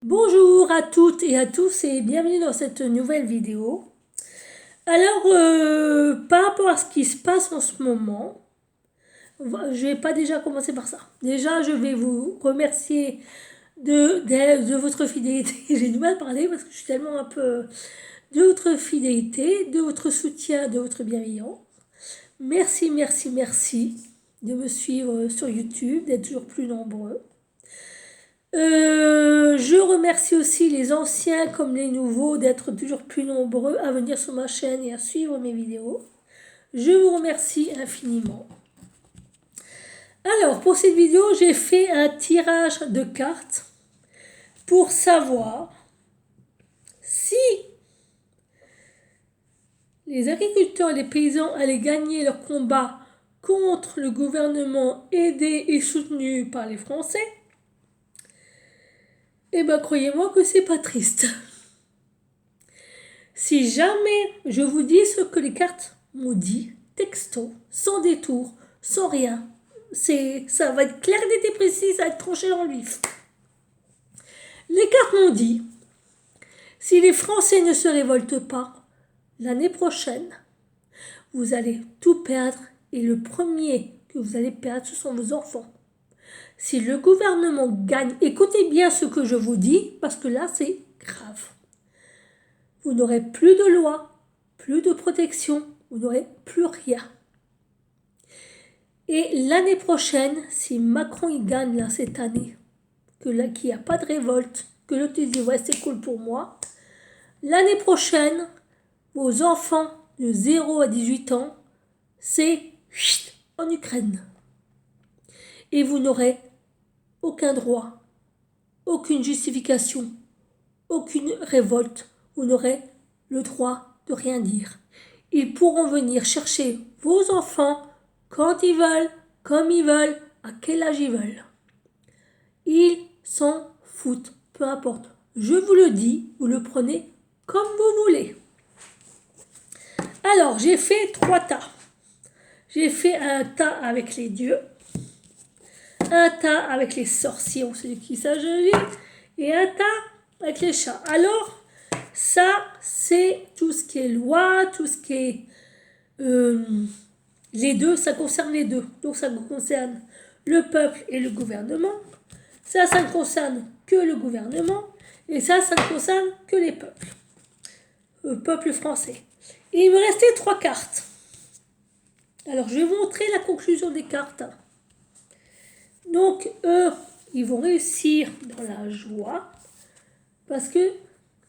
Bonjour à toutes et à tous et bienvenue dans cette nouvelle vidéo. Alors, par rapport à ce qui se passe en ce moment, je vais pas déjà commencer par ça. Déjà, je vais vous remercier de votre fidélité. J'ai du mal à parler parce que je suis tellement un peu de votre fidélité, de votre soutien, de votre bienveillance. Merci, merci, merci de me suivre sur YouTube, d'être toujours plus nombreux. Je remercie aussi les anciens comme les nouveaux d'être toujours plus nombreux à venir sur ma chaîne et à suivre mes vidéos. Je vous remercie infiniment. Alors, pour cette vidéo, j'ai fait un tirage de cartes pour savoir si les agriculteurs et les paysans allaient gagner leur combat contre le gouvernement aidé et soutenu par les Français. Eh bien, croyez-moi que c'est pas triste. Si jamais je vous dis ce que les cartes m'ont dit, texto, sans détour, sans rien, ça va être clair, net et précis, ça va être tranché dans le vif. Les cartes m'ont dit, si les Français ne se révoltent pas, l'année prochaine, vous allez tout perdre et le premier que vous allez perdre, ce sont vos enfants. Si le gouvernement gagne, écoutez bien ce que je vous dis, parce que là, c'est grave. Vous n'aurez plus de loi, plus de protection, vous n'aurez plus rien. Et l'année prochaine, si Macron il gagne là cette année, qu'il n'y a pas de révolte, que l'autre dit ouais c'est cool pour moi, l'année prochaine, vos enfants de 0 à 18 ans, c'est en Ukraine. Et vous n'aurez aucun droit, aucune justification, aucune révolte, vous n'aurez le droit de rien dire. Ils pourront venir chercher vos enfants quand ils veulent, comme ils veulent, à quel âge ils veulent. Ils s'en foutent, peu importe. Je vous le dis, vous le prenez comme vous voulez. Alors, j'ai fait 3 tas. J'ai fait un tas avec les dieux, un tas avec les sorciers, on sait qui s'agit, et un tas avec les chats. Alors, ça, c'est tout ce qui est loi, tout ce qui est... les deux, ça concerne les deux. Donc, ça concerne le peuple et le gouvernement. Ça ne concerne que le gouvernement. Et ça ne concerne que les peuples. Le peuple français. Et il me restait 3 cartes. Alors, je vais vous montrer la conclusion des cartes. Donc, eux, ils vont réussir dans la joie parce que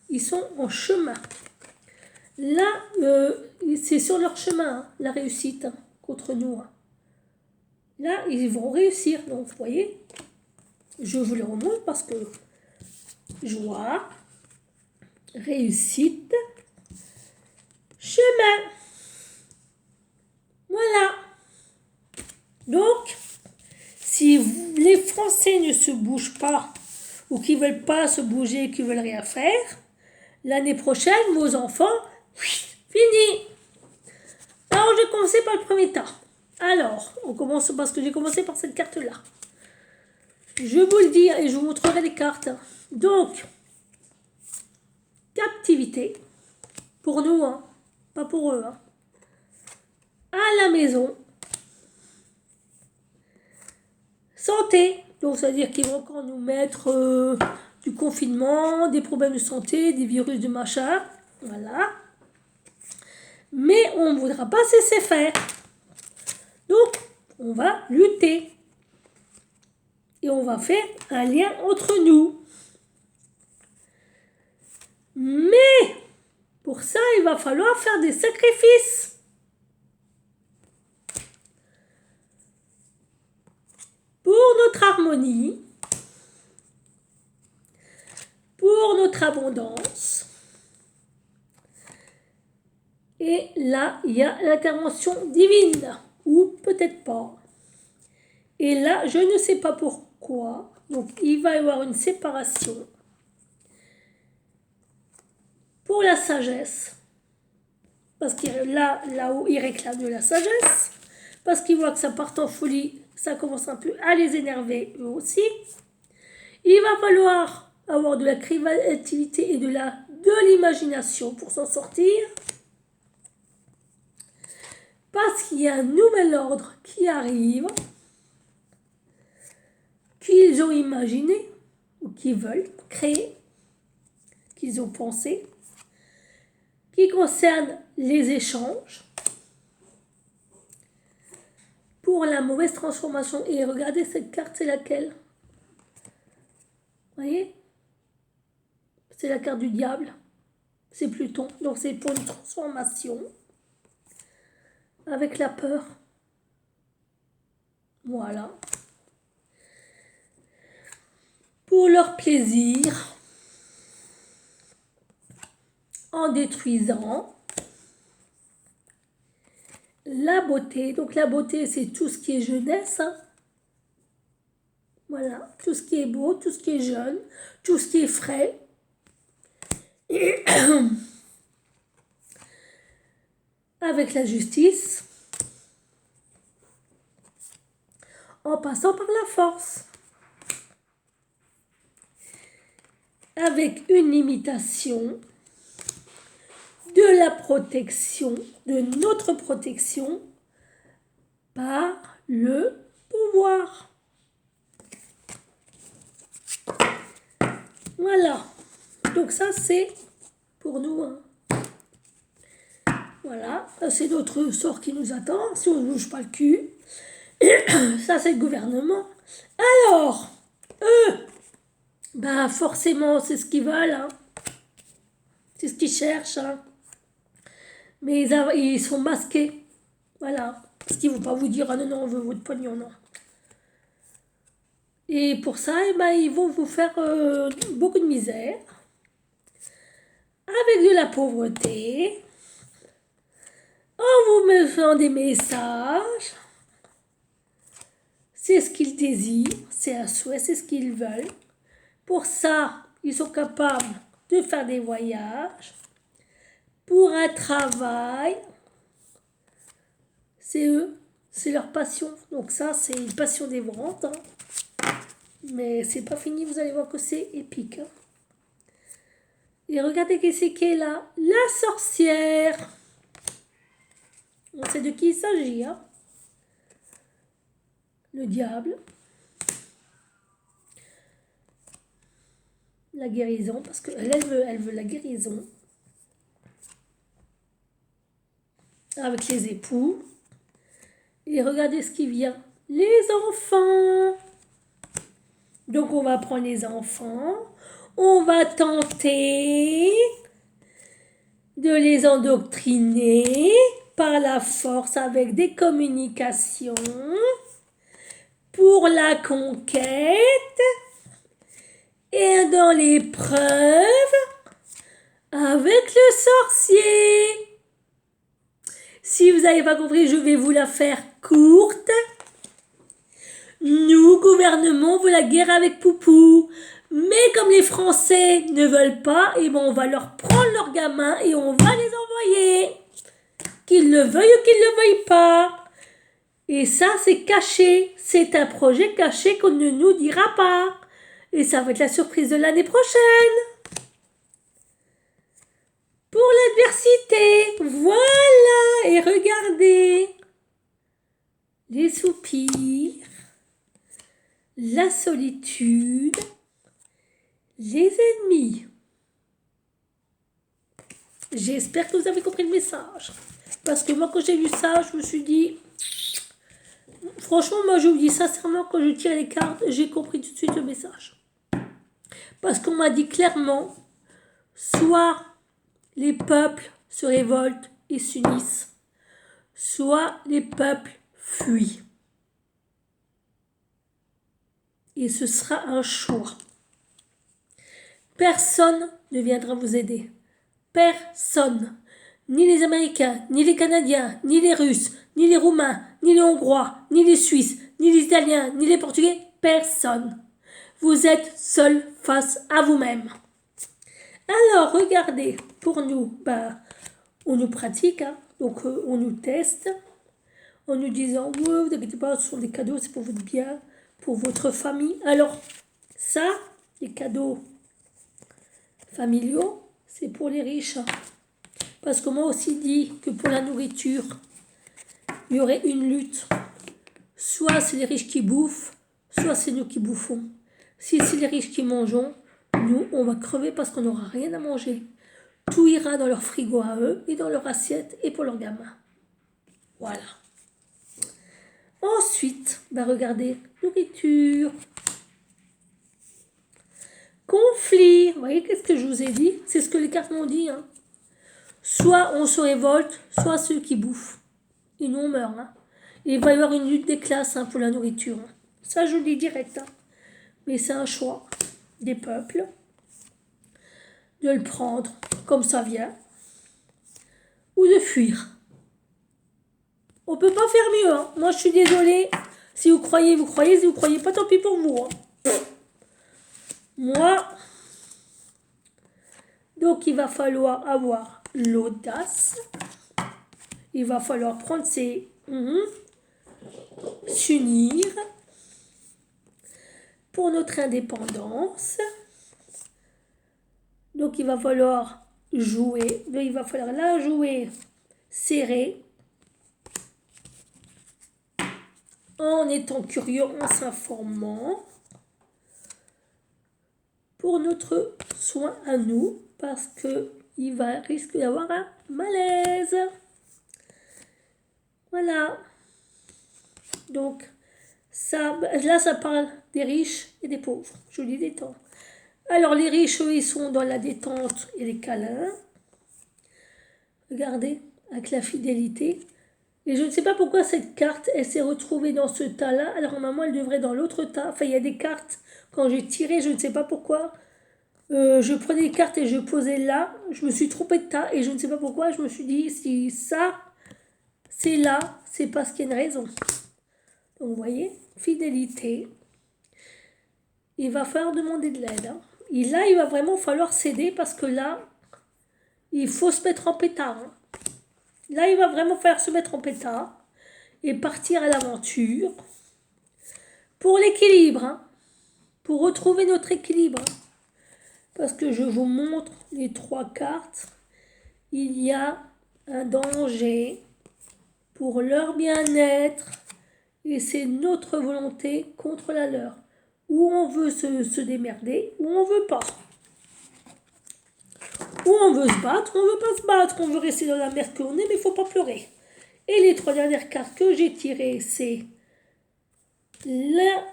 ils sont en chemin. Là, c'est sur leur chemin, la réussite contre nous. Là, ils vont réussir. Donc, vous voyez, je vous le remonte parce que joie, réussite, chemin. Voilà. Donc, si les Français ne se bougent pas ou qu'ils ne veulent pas se bouger, qu'ils ne veulent rien faire, l'année prochaine, vos enfants, fini. Alors, je vais commencer par le premier tas. Alors, on commence parce que j'ai commencé par cette carte-là. Je vous le dis et je vous montrerai les cartes. Donc, captivité, pour nous, pas pour eux. À la maison, santé, donc ça veut dire qu'ils vont encore nous mettre du confinement, des problèmes de santé, des virus, de machin, voilà. Mais on ne voudra pas cesser faire. Donc, on va lutter. Et on va faire un lien entre nous. Mais, pour ça, il va falloir faire des sacrifices. Pour notre harmonie, pour notre abondance. Et là, il y a l'intervention divine, ou peut-être pas. Et là, je ne sais pas pourquoi. Donc, il va y avoir une séparation. Pour la sagesse, parce que là-haut, il réclame de la sagesse, parce qu'il voit que ça part en folie, ça commence un peu à les énerver eux aussi. Il va falloir avoir de la créativité et de l'imagination pour s'en sortir. Parce qu'il y a un nouvel ordre qui arrive, qu'ils ont imaginé ou qu'ils veulent créer, qu'ils ont pensé, qui concerne les échanges pour la mauvaise transformation. Et regardez cette carte, c'est laquelle? Vous voyez? C'est la carte du diable. C'est Pluton. Donc c'est pour une transformation avec la peur. Voilà. Pour leur plaisir, en détruisant la beauté. Donc la beauté, c'est tout ce qui est jeunesse. Hein. Voilà, tout ce qui est beau, tout ce qui est jeune, tout ce qui est frais. Et avec la justice, en passant par la force. Avec une limitation de la protection, de notre protection par le pouvoir. Voilà. Donc ça, c'est pour nous. Hein. Voilà. C'est notre sort qui nous attend si on ne bouge pas le cul. Ça, c'est le gouvernement. Alors, eux, ben forcément, c'est ce qu'ils veulent. Hein. C'est ce qu'ils cherchent. Hein. Mais ils sont masqués. Voilà. Parce qu'ils ne vont pas vous dire, ah non, non, on veut votre pognon, non. Et pour ça, eh ben, ils vont vous faire beaucoup de misère. Avec de la pauvreté. En vous mettant des messages. C'est ce qu'ils désirent. C'est un souhait, c'est ce qu'ils veulent. Pour ça, ils sont capables de faire des voyages. Pour un travail. C'est eux. C'est leur passion. Donc ça, c'est une passion dévorante. Hein. Mais c'est pas fini, vous allez voir que c'est épique. Hein. Et regardez qui c'est qui est là. La sorcière. On sait de qui il s'agit. Hein. Le diable. La guérison, parce qu'elle elle veut la guérison. Avec les époux. Et regardez ce qui vient. Les enfants. Donc on va prendre les enfants. On va tenter de les endoctriner par la force avec des communications pour la conquête et dans l'épreuve avec le sorcier. Si vous n'avez pas compris, je vais vous la faire courte. Nous, gouvernement, on veut la guerre avec Poupou. Mais comme les Français ne veulent pas, eh ben on va leur prendre leurs gamins et on va les envoyer. Qu'ils le veuillent ou qu'ils ne le veuillent pas. Et ça, c'est caché. C'est un projet caché qu'on ne nous dira pas. Et ça va être la surprise de l'année prochaine. Pour l'adversité. Voilà. Et regardez. Les soupirs. La solitude. Les ennemis. J'espère que vous avez compris le message. Parce que moi, quand j'ai vu ça, je me suis dit... Franchement, moi, je vous dis sincèrement, quand je tire les cartes, j'ai compris tout de suite le message. Parce qu'on m'a dit clairement, soit les peuples se révoltent et s'unissent, soit les peuples fuient. Et ce sera un choix. Personne ne viendra vous aider. Personne. Ni les Américains, ni les Canadiens, ni les Russes, ni les Roumains, ni les Hongrois, ni les Suisses, ni les Italiens, ni les Portugais. Personne. Vous êtes seul face à vous-même. Alors, regardez, pour nous, on nous pratique, hein, donc on nous teste, en nous disant, ouais, vous inquiétez pas, ce sont des cadeaux, c'est pour votre bien, pour votre famille. Alors, ça, les cadeaux familiaux, c'est pour les riches. Parce que moi aussi dit que pour la nourriture, il y aurait une lutte. Soit c'est les riches qui bouffent, soit c'est nous qui bouffons. Si c'est les riches qui mangeons, nous, on va crever parce qu'on n'aura rien à manger. Tout ira dans leur frigo à eux et dans leur assiette et pour leurs gamins. Voilà. Ensuite, regardez, nourriture. Conflit. Vous voyez qu'est-ce que je vous ai dit? C'est ce que les cartes m'ont dit. Hein. Soit on se révolte, soit ceux qui bouffent. Et nous on meurt. Hein. Il va y avoir une lutte des classes pour la nourriture. Hein. Ça je le dis direct. Hein. Mais c'est un choix des peuples de le prendre comme ça vient ou de fuir. On peut pas faire mieux. Hein. Moi je suis désolée. Si vous croyez, vous croyez. Si vous croyez pas, tant pis pour vous. Hein. Moi, donc il va falloir avoir l'audace. Il va falloir prendre ses... s'unir pour notre indépendance. Donc il va falloir jouer. Donc, il va falloir la jouer serrée. En étant curieux, en s'informant. Pour notre soin à nous. Parce qu'il risque d'avoir un malaise. Voilà. Donc, ça, là, ça parle des riches et des pauvres. Je vous dis détente. Alors, les riches, eux, ils sont dans la détente et les câlins. Regardez, avec la fidélité. Et je ne sais pas pourquoi cette carte, elle s'est retrouvée dans ce tas-là. Alors, normalement, elle devrait dans l'autre tas. Enfin, il y a des cartes, quand j'ai tiré, je ne sais pas pourquoi. Je prenais les cartes et je posais là. Je me suis trompée de tas et je ne sais pas pourquoi. Je me suis dit, si ça, c'est là, c'est parce qu'il y a une raison. Donc, vous voyez, fidélité. Il va falloir demander de l'aide. Hein. Et là, il va vraiment falloir céder parce que là, il faut se mettre en pétard. Hein. Là, il va vraiment falloir se mettre en pétard et partir à l'aventure pour l'équilibre. Hein. Pour retrouver notre équilibre. Hein. Parce que je vous montre les 3 cartes. Il y a un danger pour leur bien-être et c'est notre volonté contre la leur. Ou on veut se démerder, ou on veut pas. Ou on veut se battre, ou on veut pas se battre. On veut rester dans la merde qu'on est, mais il faut pas pleurer. Et les 3 dernières cartes que j'ai tirées, c'est la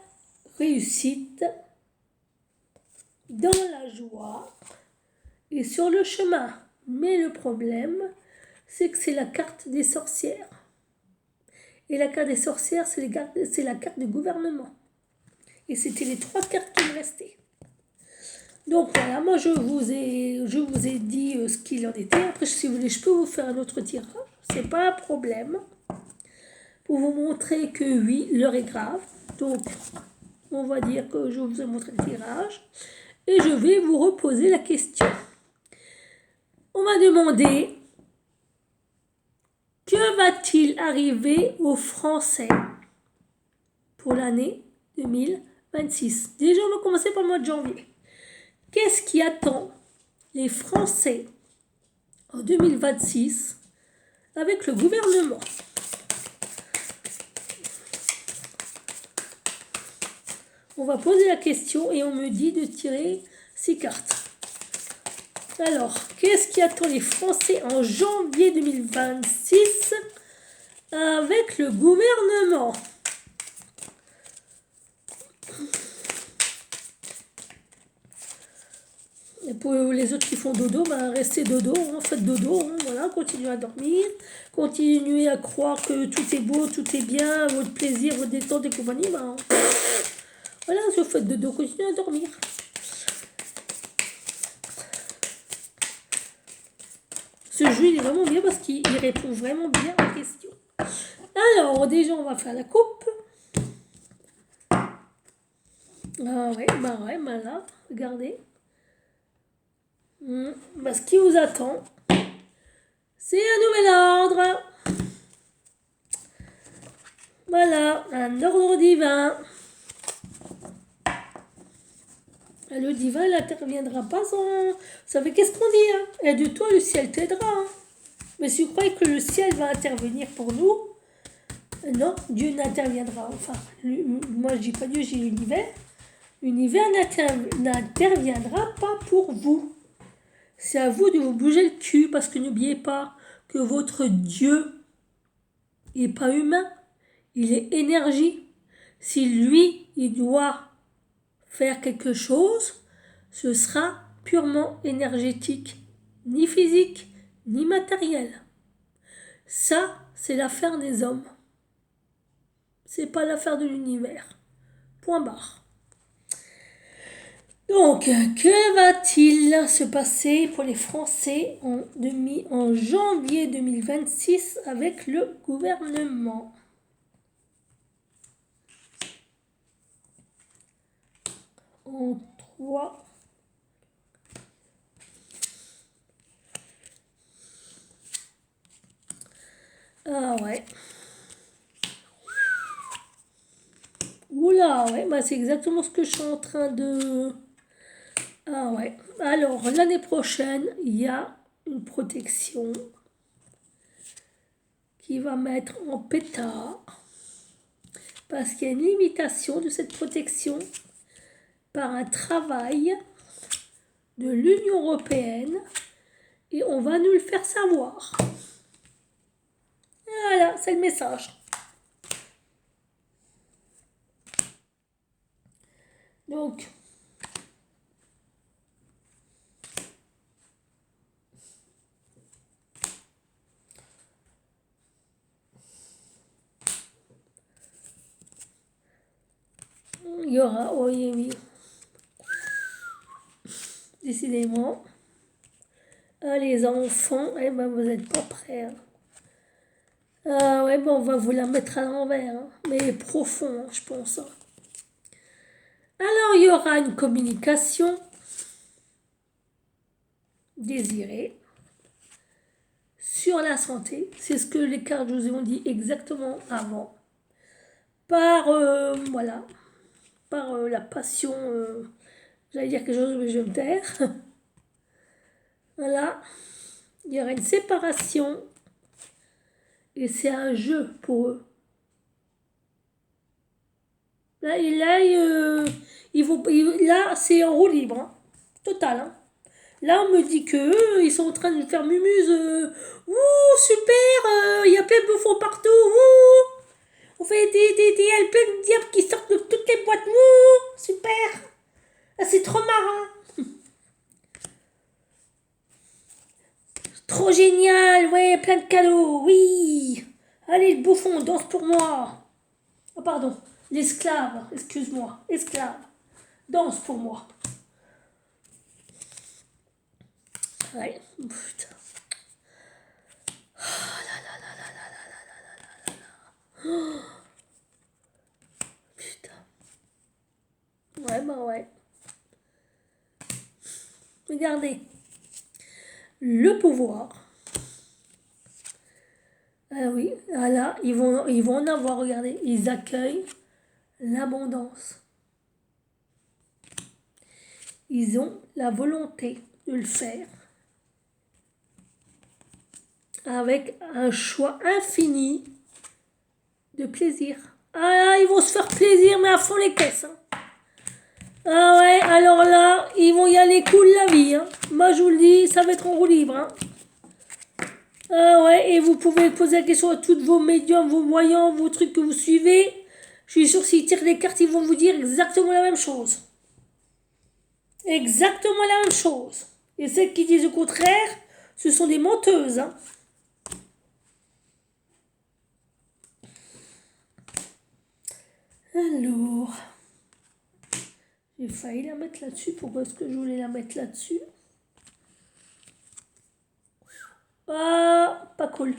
réussite dans la joie et sur le chemin. Mais le problème, c'est que c'est la carte des sorcières. Et la carte des sorcières, c'est la carte du gouvernement. Et c'était les 3 cartes qui me restaient. Donc voilà, moi je vous ai dit ce qu'il en était. Après, si vous voulez, je peux vous faire un autre tirage. C'est pas un problème. Pour vous montrer que oui, l'heure est grave. Donc, on va dire que je vous ai montré le tirage. Et je vais vous reposer la question. On m'a demandé, que va-t-il arriver aux Français pour l'année 2026? Déjà, on va commencer par le mois de janvier. Qu'est-ce qui attend les Français en 2026 avec le gouvernement? On va poser la question et on me dit de tirer 6 cartes. Alors, qu'est-ce qui attend les Français en janvier 2026 avec le gouvernement? Et pour les autres qui font dodo, restez dodo, hein, faites dodo, hein, voilà, continuez à dormir, continuez à croire que tout est beau, tout est bien, votre plaisir, votre détente et compagnie, voilà, si vous faites dodo, continuez à dormir. Ce jeu, il est vraiment bien parce qu'il répond vraiment bien aux questions. Alors, déjà, on va faire la coupe. Ah ouais, là, regardez. Ce qui vous attend, c'est un nouvel ordre. Voilà, un ordre divin. Le divin n'interviendra pas sans... Vous savez qu'est-ce qu'on dit, hein? Aide-toi, le ciel t'aidera. Hein. Mais si vous croyez que le ciel va intervenir pour nous, non, Dieu n'interviendra. Enfin, moi je dis pas Dieu, je dis l'univers. L'univers n'interviendra pas pour vous. C'est à vous de vous bouger le cul parce que n'oubliez pas que votre Dieu n'est pas humain, il est énergie. Si lui, il doit faire quelque chose, ce sera purement énergétique, ni physique, ni matériel. Ça, c'est l'affaire des hommes. C'est pas l'affaire de l'univers. Point barre. Donc, que va-t-il se passer pour les Français en janvier 2026 avec le gouvernement? En 3. Ah ouais. Oula, ouais, bah c'est exactement ce que je suis en train de... Ah ouais. Alors, l'année prochaine, il y a une protection qui va mettre en pétard parce qu'il y a une limitation de cette protection par un travail de l'Union européenne et on va nous le faire savoir. Voilà, c'est le message. Donc, il y aura, oui, oui, décidément. Ah, les enfants, eh ben, vous n'êtes pas prêts. Hein. Ah ouais, bon, on va vous la mettre à l'envers, hein, mais profond, hein, je pense. Hein. Alors, il y aura une communication désirée sur la santé. C'est ce que les cartes vous ont dit exactement avant. Par, voilà, par la passion, j'allais dire quelque chose, mais je vais me taire. Voilà, il y aura une séparation et c'est un jeu pour eux. Là, là c'est en roue libre, hein. Total. Hein. Là, on me dit que ils sont en train de faire mumuse. Ouh, super, il y a plein de bouffons partout. Ouh, on fait il y a plein de diables qui sortent de toutes les boîtes. Ouh, super. Ah, c'est trop marrant. Trop génial, ouais, plein de cadeaux, oui. Allez, le bouffon, danse pour moi. Oh, pardon, l'esclave, excuse-moi, esclave, danse pour moi. Ouais, putain. Oh là là là là là là là là là là là. Oh, putain. Ouais, bah ouais. Regardez. Le pouvoir. Ah oui, ah là, ils vont en avoir, regardez. Ils accueillent l'abondance. Ils ont la volonté de le faire. Avec un choix infini de plaisir. Ah, ils vont se faire plaisir, mais à fond les caisses. Hein. Ah ouais, alors là, ils vont y aller cool la vie. Hein. Moi, je vous le dis, ça va être en roue libre. Hein. Ah ouais, et vous pouvez poser la question à tous vos médiums, vos voyants, vos trucs que vous suivez. Je suis sûr s'ils tirent les cartes, ils vont vous dire exactement la même chose. Exactement la même chose. Et celles qui disent le contraire, ce sont des menteuses. Hein. Alors, j'ai failli la mettre là-dessus. Pourquoi est-ce que je voulais la mettre là-dessus? Ah, pas cool.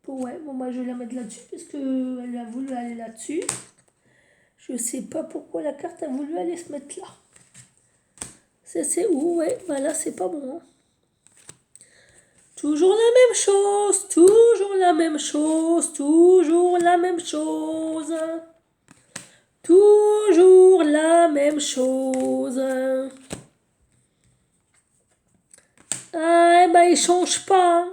Ouais, bon, moi je vais la mettre là-dessus parce qu'elle a voulu aller là-dessus. Je sais pas pourquoi la carte a voulu aller se mettre là. C'est où? Ouais, bah là c'est pas bon. Hein. Toujours la même chose, toujours la même chose, toujours la même chose. Toujours la même chose. Ah, eh ben, il change pas.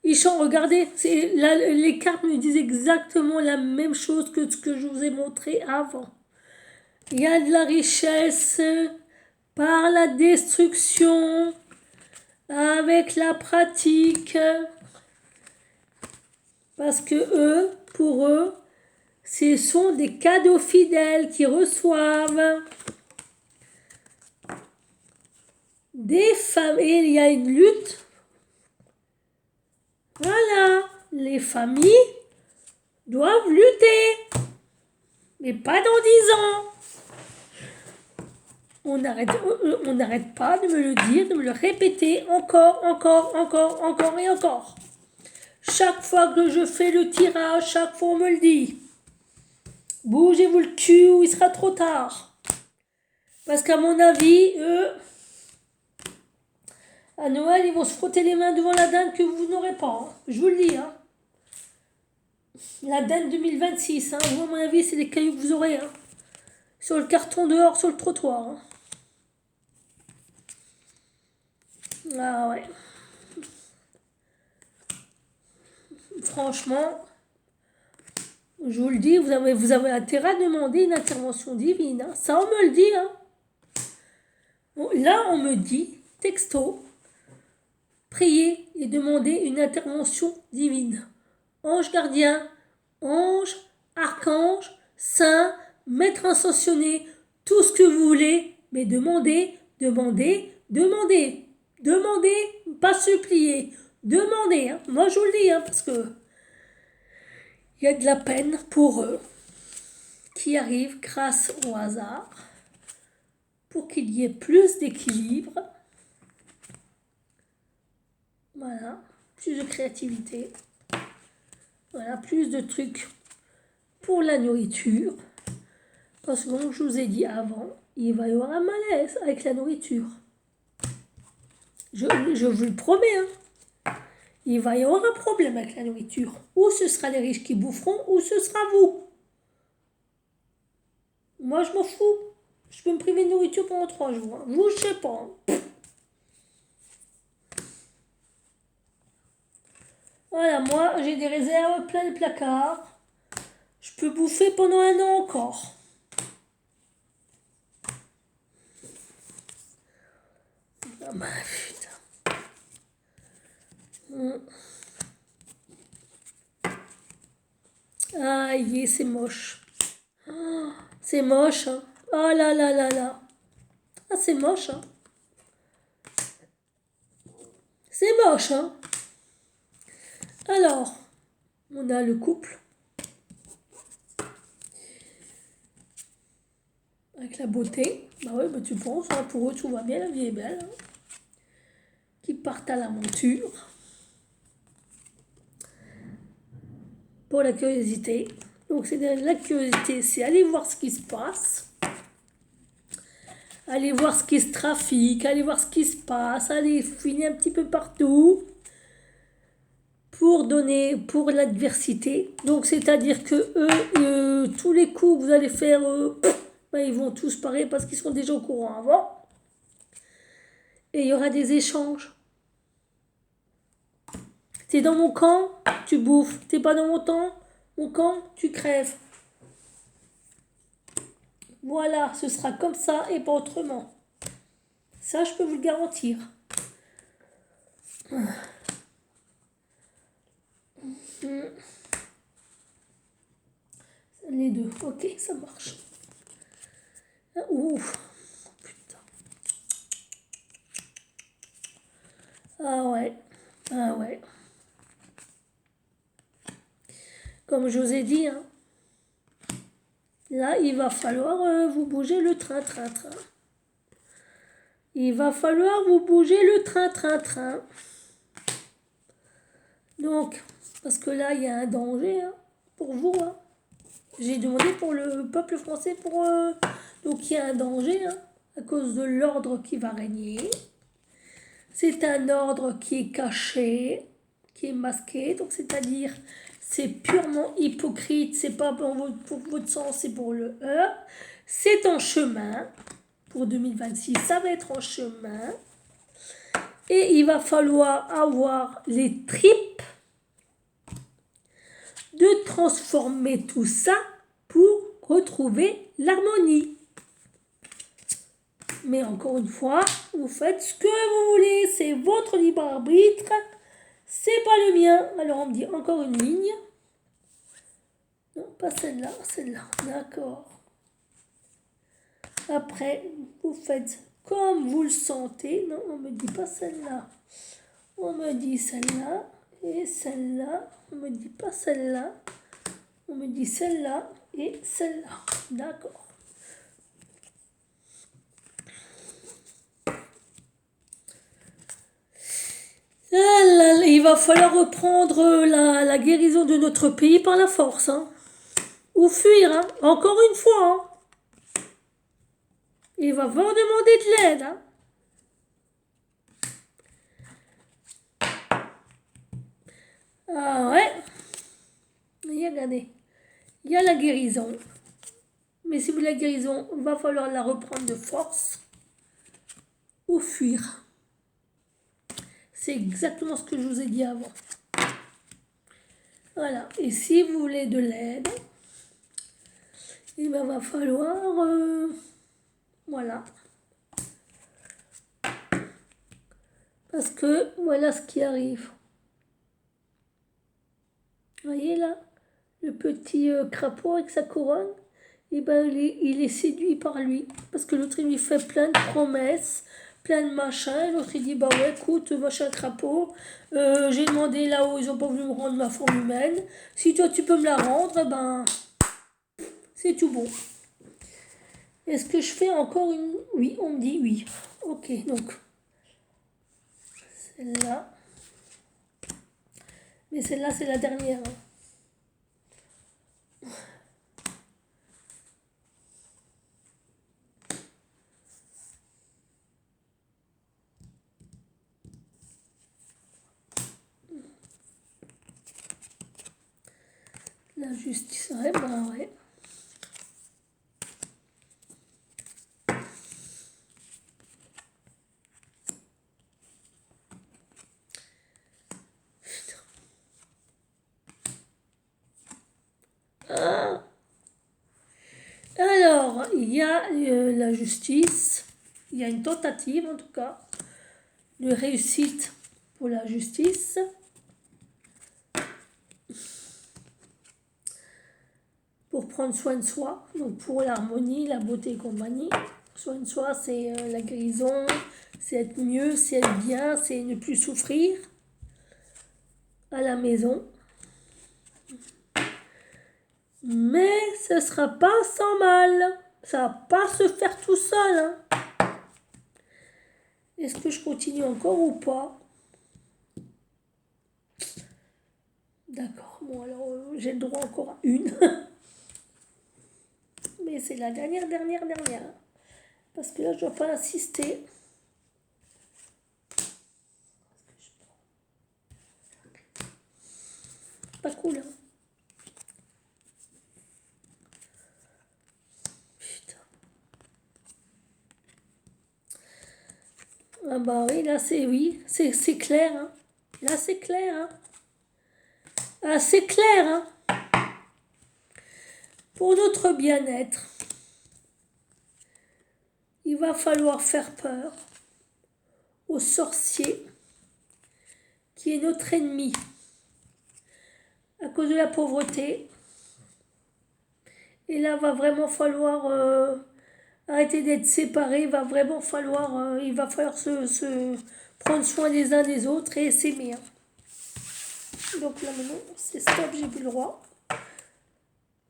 Ils change, regardez, les cartes me disent exactement la même chose que ce que je vous ai montré avant. Il y a de la richesse par la destruction, avec la pratique. Parce que eux, pour eux, ce sont des cadeaux fidèles qu'ils reçoivent. Des femmes, et il y a une lutte. Voilà, les familles doivent lutter, mais pas dans 10 ans. On n'arrête pas de me le dire, de me le répéter encore et encore. Chaque fois que je fais le tirage, chaque fois on me le dit. Bougez-vous le cul ou il sera trop tard. Parce qu'à mon avis, eux, à Noël, ils vont se frotter les mains devant la dinde que vous n'aurez pas. Hein. Je vous le dis. Hein. La dinde 2026. Hein. Moi, à mon avis, c'est les cailloux que vous aurez. Hein. Sur le carton dehors, sur le trottoir. Hein. Ah ouais. Franchement, je vous le dis, vous avez intérêt à demander une intervention divine. Hein. Ça, on me le dit. Hein. Bon, là, on me dit, texto, priez et demandez une intervention divine. Ange gardien, ange, archange, saint, maître ascensionné, tout ce que vous voulez, mais demandez, pas supplier, demandez. Hein. Moi, je vous le dis, hein, parce que il y a de la peine pour eux qui arrive grâce au hasard pour qu'il y ait plus d'équilibre. Voilà, plus de créativité. Voilà, plus de trucs pour la nourriture. Parce que comme je vous ai dit avant, il va y avoir un malaise avec la nourriture. Je vous le promets. Hein. Il va y avoir un problème avec la nourriture. Ou ce sera les riches qui boufferont, ou ce sera vous. Moi, je m'en fous. Je peux me priver de nourriture pendant 3 jours. Hein. Vous, je sais pas. Hein. Voilà, moi, j'ai des réserves plein de placards. Je peux bouffer pendant 1 an encore. Ah bah, putain. Aïe, c'est moche. Oh, c'est moche. Hein. Oh là là là là. Ah, c'est moche. Hein. C'est moche. Hein. Alors, on a le couple. Avec la beauté. Bah ouais, bah tu penses, hein, pour eux tout va bien, la vie est belle. Hein. Qui partent à l'aventure. Pour la curiosité. Donc c'est la curiosité, c'est aller voir ce qui se passe. Aller voir ce qui se trafique, aller voir ce qui se passe, aller fouiner un petit peu partout. Pour donner, pour l'adversité. Donc c'est-à-dire que eux, tous les coups que vous allez faire, ben, ils vont tous pareil parce qu'ils sont déjà au courant avant. Et il y aura des échanges. T'es dans mon camp, tu bouffes. T'es pas dans mon camp, tu crèves. Voilà, ce sera comme ça et pas autrement. Ça, je peux vous le garantir. Les deux, ok, ça marche. Ouf, putain. Ah ouais, ah ouais. Comme je vous ai dit, hein, là, il va falloir vous bouger le train. Il va falloir vous bouger le train. Donc, parce que là, il y a un danger hein, pour vous. Hein. J'ai demandé pour le peuple français pour... donc, il y a un danger hein, à cause de l'ordre qui va régner. C'est un ordre qui est caché, qui est masqué. Donc, c'est-à-dire, c'est purement hypocrite, c'est pas pour votre sens, c'est pour le E. C'est en chemin, pour 2026, ça va être en chemin. Et il va falloir avoir les tripes de transformer tout ça pour retrouver l'harmonie. Mais encore une fois, vous faites ce que vous voulez, c'est votre libre arbitre, c'est pas le mien. Alors on me dit encore une ligne. Non, pas celle-là, celle-là, d'accord. Après, vous faites comme vous le sentez. Non, on me dit pas celle-là. On me dit celle-là et celle-là. On me dit pas celle-là. On me dit celle-là et celle-là. D'accord. Ah là là, il va falloir reprendre la guérison de notre pays par la force. Hein. Ou fuir, hein. Encore une fois. Hein. Il va falloir demander de l'aide. Hein. Ah ouais. Regardez. Il y a la guérison. Mais si vous voulez la guérison, il va falloir la reprendre de force. Ou fuir. C'est exactement ce que je vous ai dit avant. Voilà. Et si vous voulez de l'aide, il va falloir... voilà. Parce que voilà ce qui arrive. Vous voyez là, le petit crapaud avec sa couronne, et ben il est séduit par lui. Parce que l'autre il lui fait plein de promesses, plein de machins. L'autre il dit bah ouais écoute machin crapaud, j'ai demandé là-haut, ils ont pas voulu me rendre ma forme humaine. Si toi tu peux me la rendre, ben c'est tout bon. Est-ce que je fais encore une... Oui, on me dit oui. Ok, donc celle-là. Mais celle-là, c'est la dernière. Hein. La justice, ouais, bah ouais. Ah. Alors, il y a la justice, il y a une tentative en tout cas de réussite pour la justice. Pour prendre soin de soi, donc pour l'harmonie, la beauté et compagnie. Soin de soi, c'est la guérison, c'est être mieux, c'est être bien, c'est ne plus souffrir à la maison. Mais ce ne sera pas sans mal. Ça va pas se faire tout seul. Hein. Est-ce que je continue encore ou pas? D'accord, bon alors j'ai le droit encore à une. Mais c'est la dernière. Parce que là je ne dois pas insister. Pas cool. Hein. Putain. Ah bah oui, là c'est oui, c'est clair. Hein. Là c'est clair. Hein. Ah c'est clair. Hein. Pour notre bien-être, il va falloir faire peur au sorcier qui est notre ennemi. À cause de la pauvreté. Et là, va vraiment falloir arrêter d'être séparés. Il va falloir se prendre soin des uns des autres et s'aimer. Donc là maintenant, c'est stop, j'ai plus le droit.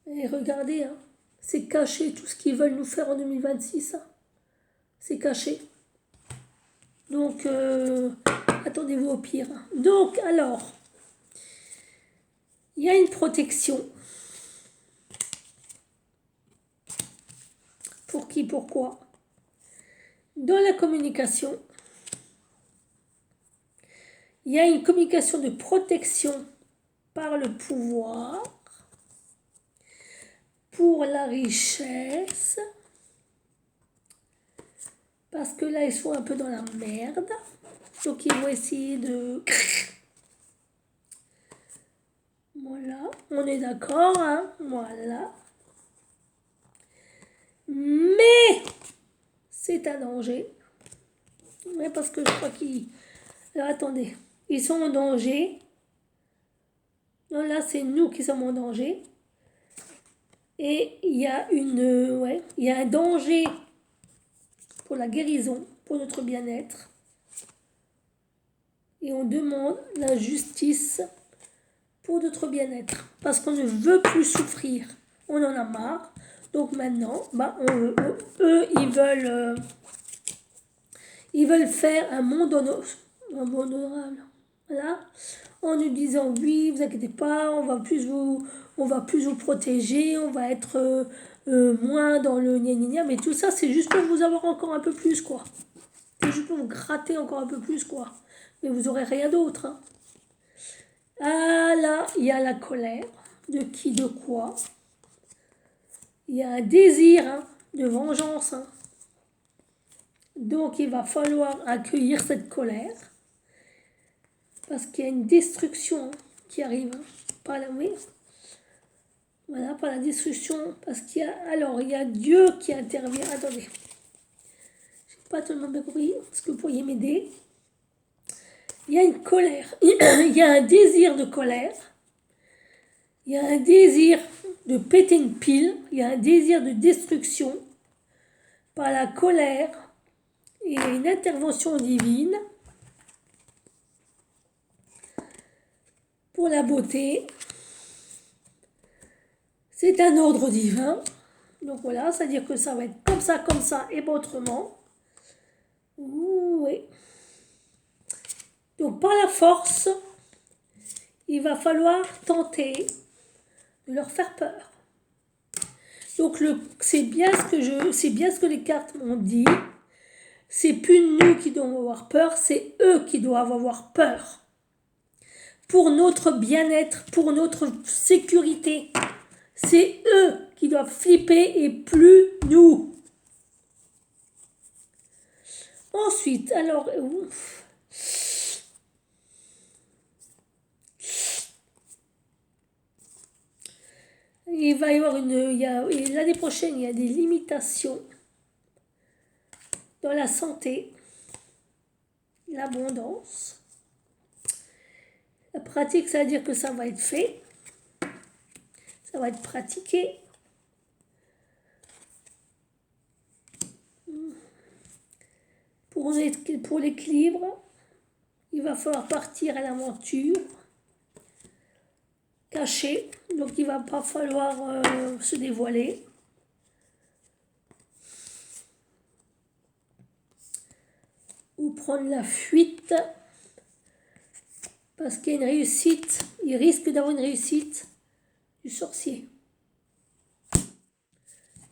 Et regardez, hein, c'est caché tout ce qu'ils veulent nous faire en 2026. Hein. C'est caché. Donc, attendez-vous au pire. Donc, alors, il y a une protection. Pour qui, pourquoi? Dans la communication, il y a une communication de protection par le pouvoir, pour la richesse, parce que là, ils sont un peu dans la merde. Donc, ils vont essayer de... Voilà, on est d'accord, hein, voilà. Mais c'est un danger. Ouais, parce que je crois qu'ils... Alors, attendez, ils sont en danger. Non, là, c'est nous qui sommes en danger. Et il y a il y a un danger pour la guérison, pour notre bien-être. Et on demande la justice pour notre bien-être. Parce qu'on ne veut plus souffrir. On en a marre. Donc maintenant, eux, ils veulent faire un monde honorable. Voilà. En nous disant, oui, vous inquiétez pas, on va plus vous protéger, on va être moins dans le gna. Mais tout ça, c'est juste pour vous avoir encore un peu plus, quoi. C'est juste pour vous gratter encore un peu plus, quoi. Mais vous aurez rien d'autre, hein. Ah là, il y a la colère. De qui, de quoi? Il y a un désir, hein, de vengeance, hein. Donc il va falloir accueillir cette colère. Parce qu'il y a une destruction, hein, qui arrive, hein, par la oui. Voilà, par la destruction. Parce qu'il y a... Alors, il y a Dieu qui intervient. Attendez. Je n'ai pas tellement bien compris. Est-ce que vous pourriez m'aider? Il y a une colère. Il y a un désir de colère. Il y a un désir de péter une pile. Il y a un désir de destruction par la colère et une intervention divine pour la beauté. C'est un ordre divin. Donc voilà, c'est-à-dire que ça va être comme ça et pas autrement. Oui. Donc par la force, il va falloir tenter de leur faire peur. Donc c'est bien ce que les cartes m'ont dit. C'est plus nous qui devons avoir peur, c'est eux qui doivent avoir peur. Pour notre bien-être, pour notre sécurité. C'est eux qui doivent flipper et plus nous. Ensuite, alors... Il va y avoir l'année prochaine, il y a des limitations dans la santé, l'abondance. La pratique, ça veut dire que ça va être fait. Ça va être pratiqué. Pour l'équilibre, il va falloir partir à l'aventure, caché. Donc il ne va pas falloir se dévoiler. Ou prendre la fuite. Parce qu'il y a une réussite. Il risque d'avoir une réussite du sorcier.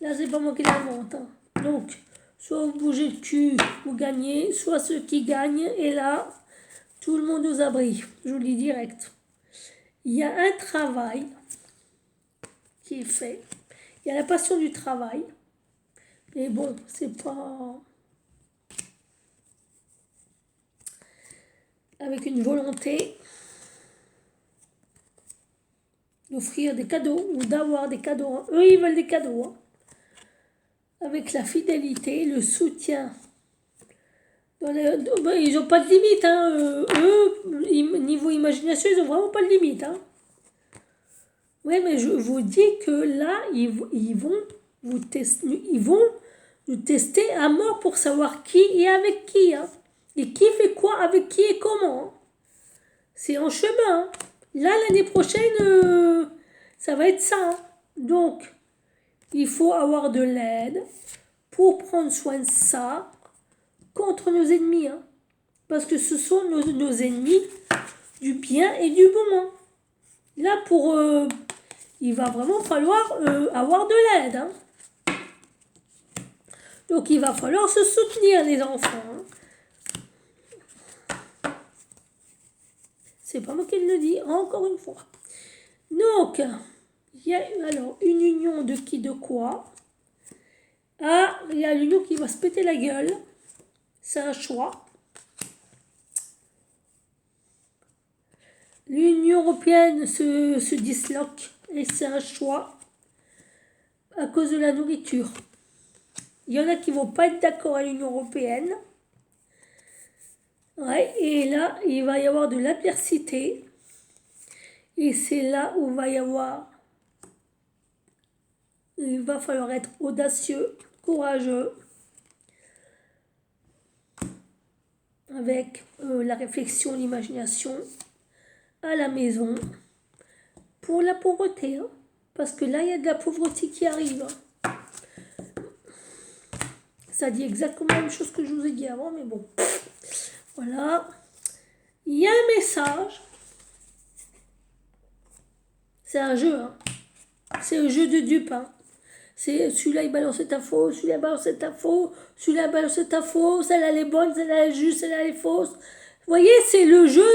Là, c'est pas moi qui l'invente, hein. Donc, soit vous bougez le cul, vous gagnez, soit ceux qui gagnent, et là, tout le monde aux abris. Je vous le dis direct. Il y a un travail qui est fait. Il y a la passion du travail. Mais bon, c'est pas... Avec une volonté d'offrir des cadeaux ou d'avoir des cadeaux. Eux, ils veulent des cadeaux, hein. Avec la fidélité, le soutien. Ils n'ont pas de limite, hein. Eux, niveau imagination, ils n'ont vraiment pas de limite, hein. Oui, mais je vous dis que là, ils vont nous tester à mort pour savoir qui est avec qui, hein. Et qui fait quoi avec qui et comment, hein. C'est en chemin, hein. Là, l'année prochaine, ça va être ça, hein. Donc, il faut avoir de l'aide pour prendre soin de ça contre nos ennemis, hein. Parce que ce sont nos ennemis du bien et du bon, hein. Là, il va vraiment falloir avoir de l'aide, hein. Donc, il va falloir se soutenir, les enfants, hein. C'est pas moi qui le dis, encore une fois. Donc, il y a alors une union de qui, de quoi? Ah, il y a l'union qui va se péter la gueule. C'est un choix. L'Union européenne se disloque et c'est un choix à cause de la nourriture. Il y en a qui vont pas être d'accord à l'Union européenne. Ouais, et là, il va y avoir de l'adversité. Et c'est là où il va falloir être audacieux, courageux, avec la réflexion, l'imagination à la maison pour la pauvreté. Hein. Parce que là, il y a de la pauvreté qui arrive. Ça dit exactement la même chose que je vous ai dit avant, mais bon. Voilà. Il y a un message. C'est un jeu. Hein. C'est un jeu de dupes. Hein. C'est celui-là, il balance cette info, celui-là, il balance cette info, celui-là, il balance cette info, celle-là, elle est bonne, celle-là, elle est juste, celle-là, elle est fausse. Vous voyez, c'est le jeu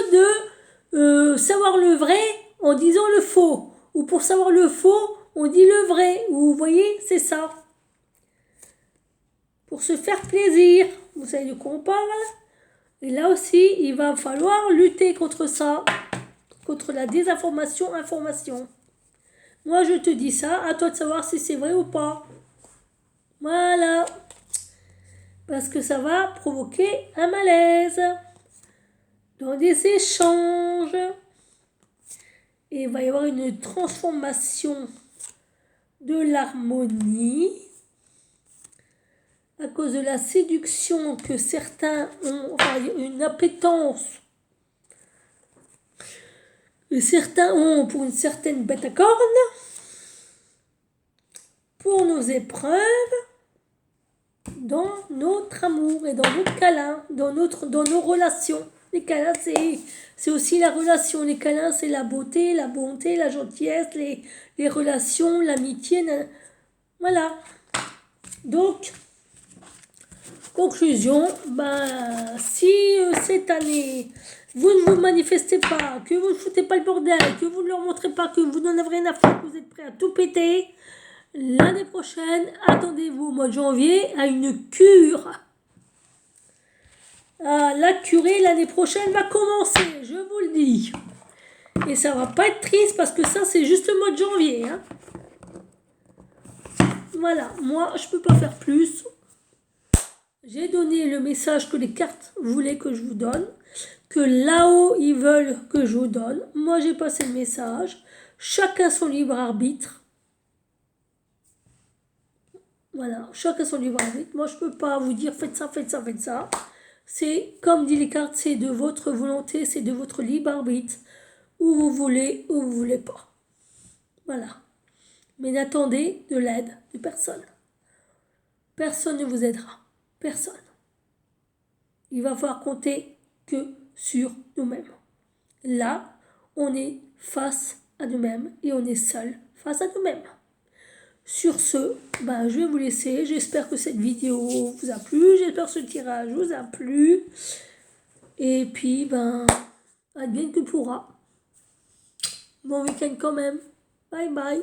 de savoir le vrai en disant le faux. Ou pour savoir le faux, on dit le vrai. Vous voyez, c'est ça. Pour se faire plaisir. Vous savez de quoi on parle? Et là aussi, il va falloir lutter contre ça. Contre la désinformation, information. Moi, je te dis ça, à toi de savoir si c'est vrai ou pas. Voilà. Parce que ça va provoquer un malaise dans des échanges. Et il va y avoir une transformation de l'harmonie à cause de la séduction que certains ont, enfin, une appétence que certains ont pour une certaine bête à cornes, pour nos épreuves, dans notre amour et dans nos câlins, dans nos relations. Les câlins, c'est aussi la relation. Les câlins, c'est la beauté, la bonté, la gentillesse, les relations, l'amitié. Voilà. Donc, conclusion, si cette année, vous ne vous manifestez pas, que vous ne foutez pas le bordel, que vous ne leur montrez pas que vous n'en avez rien à faire, que vous êtes prêts à tout péter, l'année prochaine, attendez-vous au mois de janvier à une cure. La curée l'année prochaine va commencer, je vous le dis. Et ça va pas être triste parce que ça, c'est juste le mois de janvier. Hein. Voilà, moi, je peux pas faire plus. J'ai donné le message que les cartes voulaient que je vous donne, que là-haut, ils veulent que je vous donne. Moi, j'ai passé le message. Chacun son libre arbitre. Voilà, chacun son libre arbitre. Moi, je peux pas vous dire faites ça, faites ça, faites ça. C'est, comme dit les cartes, c'est de votre volonté, c'est de votre libre arbitre. Où vous voulez, où vous voulez pas. Voilà. Mais n'attendez de l'aide de personne. Personne ne vous aidera. Personne. Il va falloir compter que sur nous-mêmes. Là, on est face à nous-mêmes et on est seul face à nous-mêmes. Sur ce, je vais vous laisser. J'espère que cette vidéo vous a plu. J'espère que ce tirage vous a plu. Et puis, advienne que pourra. Bon week-end quand même. Bye bye.